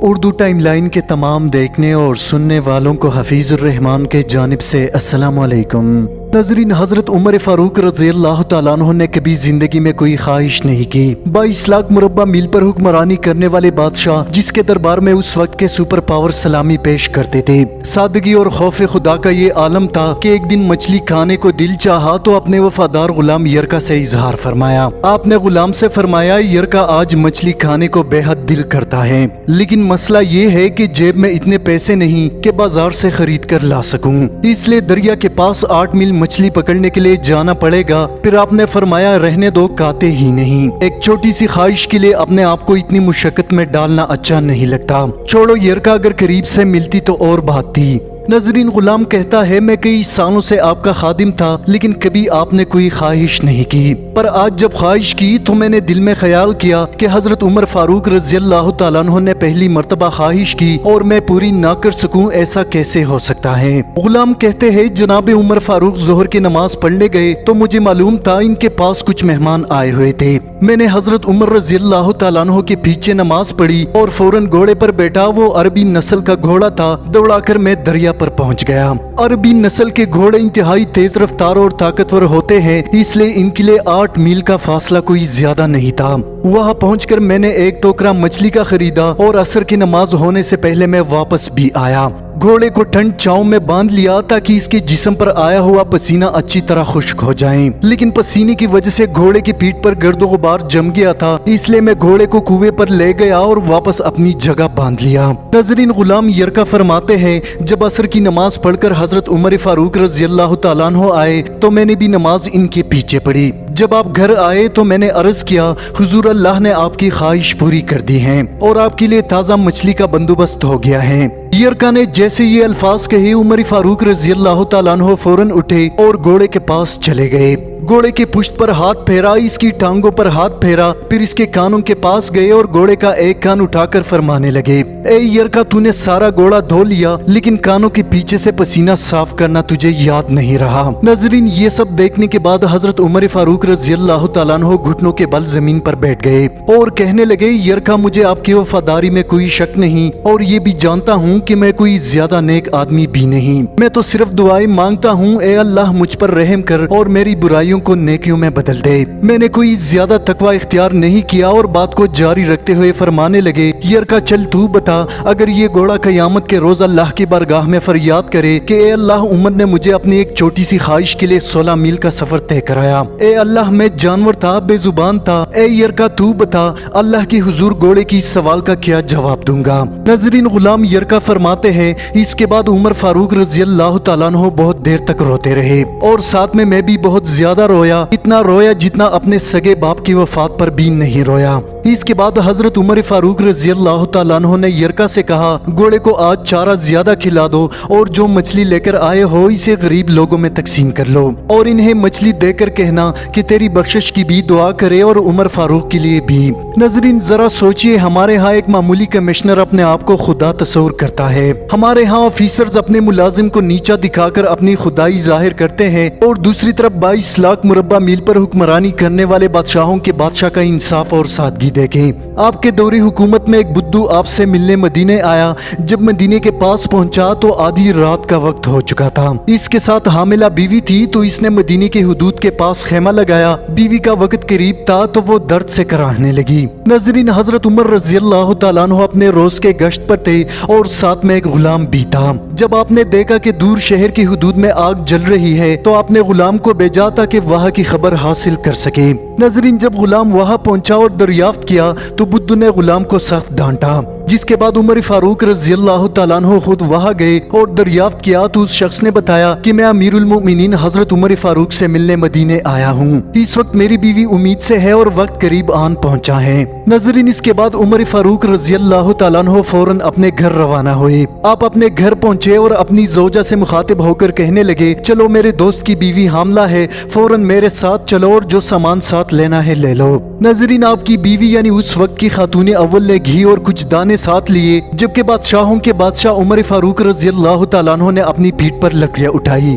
Urdu time line کے تمام دیکھنے اور سننے والوں کو حفیظ الرحمان کے جانب سے السلام علیکم۔ ناظرین، حضرت عمر فاروق رضی اللہ تعالیٰ عنہ نے کبھی زندگی میں کوئی خواہش نہیں کی۔ 22 لاکھ مربع میل پر حکمرانی کرنے والے بادشاہ، جس کے دربار میں اس وقت کے سپر پاور سلامی پیش کرتے تھے۔ سادگی اور خوف خدا کا یہ عالم تھا کہ ایک دن مچھلی کھانے کو دل چاہا تو اپنے وفادار غلام یرکا سے اظہار فرمایا۔ آپ نے غلام سے فرمایا، یرکا آج مچھلی کھانے کو بے حد دل کرتا ہے، لیکن مسئلہ یہ ہے کہ جیب میں اتنے پیسے نہیں کہ بازار سے خرید کر لا سکوں، اس لیے دریا کے پاس 8 میل مچھلی پکڑنے کے لیے جانا پڑے گا۔ پھر آپ نے فرمایا، رہنے دو، کاتے ہی نہیں، ایک چھوٹی سی خواہش کے لیے اپنے آپ کو اتنی مشقت میں ڈالنا اچھا نہیں لگتا۔ چھوڑو، یرکا اگر قریب سے ملتی تو اور بات تھی۔ ناظرین، غلام کہتا ہے، میں کئی سالوں سے آپ کا خادم تھا، لیکن کبھی آپ نے کوئی خواہش نہیں کی، پر آج جب خواہش کی تو میں نے دل میں خیال کیا کہ حضرت عمر فاروق رضی اللہ تعالیٰ عنہ نے پہلی مرتبہ خواہش کی اور میں پوری نہ کر سکوں، ایسا کیسے ہو سکتا ہے؟ غلام کہتے ہیں، جناب عمر فاروق ظہر کی نماز پڑھنے گئے تو مجھے معلوم تھا ان کے پاس کچھ مہمان آئے ہوئے تھے۔ میں نے حضرت عمر رضی اللہ تعالیٰ عنہ کے پیچھے نماز پڑھی اور فوراً گھوڑے پر بیٹھا۔ وہ عربی نسل کا گھوڑا تھا، دوڑا کر میں دریا پر پہنچ گیا۔ عربی نسل کے گھوڑے انتہائی تیز رفتار اور طاقتور ہوتے ہیں، اس لیے ان کے لیے 8 میل کا فاصلہ کوئی زیادہ نہیں تھا۔ وہاں پہنچ کر میں نے ایک ٹوکرا مچھلی کا خریدا اور عصر کی نماز ہونے سے پہلے میں واپس بھی آیا۔ گھوڑے کو ٹھنڈ چھاؤں میں باندھ لیا تاکہ اس کے جسم پر آیا ہوا پسینہ اچھی طرح خشک ہو جائے، لیکن پسینے کی وجہ سے گھوڑے کی پیٹھ پر گرد و غبار جم گیا تھا، اس لیے میں گھوڑے کو کنویں پر لے گیا اور واپس اپنی جگہ باندھ لیا۔ ناظرین، غلام یرکا فرماتے ہیں، جب عصر کی نماز پڑھ کر حضرت عمر فاروق رضی اللہ تعالیٰ عنہ آئے تو میں نے بھی نماز ان کے پیچھے پڑھی۔ جب آپ گھر آئے تو میں نے عرض کیا، حضور، اللہ نے آپ کی خواہش پوری کر دی ہے اور آپ کے لیے تازہ مچھلی کا بندوبست ہو گیا ہے۔ یرکا نے جیسے یہ الفاظ کہے، عمر فاروق رضی اللہ تعالیٰ عنہ فوراً اٹھے اور گھوڑے کے پاس چلے گئے۔ گھوڑے کے پشت پر ہاتھ پھیرا، اس کی ٹانگوں پر ہاتھ پھیرا، پھر اس کے کانوں کے پاس گئے اور گھوڑے کا ایک کان اٹھا کر فرمانے لگے، اے یرکا، تو نے سارا گھوڑا دھو لیا، لیکن کانوں کے پیچھے سے پسینہ صاف کرنا تجھے یاد نہیں رہا۔ ناظرین، یہ سب دیکھنے کے بعد حضرت عمر فاروق رضی اللہ تعالیٰ عنہ گھٹنوں کے بل زمین پر بیٹھ گئے اور کہنے لگے، یرکا، مجھے آپ کی وفاداری میں کوئی شک نہیں اور یہ بھی جانتا ہوں کہ میں کوئی زیادہ نیک آدمی بھی نہیں، میں تو صرف دعائیں مانگتا ہوں، اے اللہ مجھ پر رحم کر اور میری برائیوں کو نیکیوں میں بدل دے۔ میں نے کوئی زیادہ تقوی اختیار نہیں کیا اور بات کو جاری رکھتے ہوئے فرمانے لگے، یرکا، چل تو بتا، اگر یہ گھوڑا قیامت کے روز اللہ کی بارگاہ میں فریاد کرے کہ اے اللہ، عمر نے مجھے اپنی ایک چھوٹی سی خواہش کے لیے 16 میل کا سفر طے کرایا، اے اللہ، میں جانور تھا، بے زبان تھا، اے یرکا، تو بتا، اللہ کی حضور گھوڑے کی اس سوال کا کیا جواب دوں گا؟ ناظرین، غلام یرکا فرماتے ہیں، اس کے بعد عمر فاروق رضی اللہ تعالیٰ عنہ بہت دیر تک روتے رہے اور ساتھ میں بھی بہت زیادہ رویا، اتنا رویا جتنا اپنے سگے باپ کی وفات پر بھی نہیں رویا۔ اس کے بعد حضرت عمر فاروق رضی اللہ تعالیٰ عنہ نے یرکا سے کہا، گھوڑے کو آج چارہ زیادہ کھلا دو اور جو مچھلی لے کر آئے ہو اسے غریب لوگوں میں تقسیم کر لو اور انہیں مچھلی دے کر کہنا کہ تیری بخشش کی بھی دعا کرے اور عمر فاروق کے لیے بھی۔ ناظرین، ذرا سوچئے، ہمارے ہاں ایک معمولی کمشنر اپنے آپ کو خدا تصور کرتا ہے، ہمارے ہاں آفیسرز اپنے ملازم کو نیچا دکھا کر اپنی خدائی ظاہر کرتے ہیں، اور دوسری طرف 22 لاکھ مربع میل پر حکمرانی کرنے والے بادشاہوں کے بادشاہ کا انصاف اور سادگی دیکھیں۔ آپ کے دور حکومت میں ایک بدو آپ سے ملنے مدینے آیا، جب مدینے کے پاس پہنچا تو آدھی رات کا وقت ہو چکا تھا، اس کے ساتھ حاملہ بیوی تھی، تو اس نے مدینے کے حدود کے پاس خیمہ لگایا، بیوی کا وقت قریب تھا تو وہ درد سے کراہنے لگی۔ ناظرین، حضرت عمر رضی اللہ تعالیٰ عنہ اپنے روز کے گشت پر تھے اور ساتھ میں ایک غلام بھی تھا۔ جب آپ نے دیکھا کہ دور شہر کی حدود میں آگ جل رہی ہے تو آپ نے غلام کو بھیجا تاکہ وہاں کی خبر حاصل کر سکے۔ ناظرین، جب غلام وہاں پہنچا اور دریافت کیا تو بدو نے غلام کو سخت ڈانٹا، جس کے بعد عمر فاروق رضی اللہ تعالیٰ عنہ خود وہاں گئے اور دریافت کیا تو اس شخص نے بتایا کہ میں امیر المؤمنین حضرت عمر فاروق سے ملنے مدینے آیا ہوں، اس وقت میری بیوی امید سے ہے اور وقت قریب آن پہنچا ہے۔ ناظرین، اس کے بعد عمر فاروق رضی اللہ تعالیٰ عنہ فوراً اپنے گھر روانہ ہوئے۔ آپ اپنے گھر پہنچے اور اپنی زوجہ سے مخاطب ہو کر کہنے لگے، چلو، میرے دوست کی بیوی حاملہ ہے، فوراً میرے ساتھ چلو اور جو سامان ساتھ لینا ہے لے لو۔ ناظرین، آپ کی بیوی یعنی اس وقت کی خاتون اول نے گھی اور کچھ دانے ساتھ لیے، جبکہ بادشاہوں کے بادشاہ عمر فاروق رضی اللہ تعالیٰ عنہ نے اپنی پیٹھ پر لکڑیاں اٹھائی۔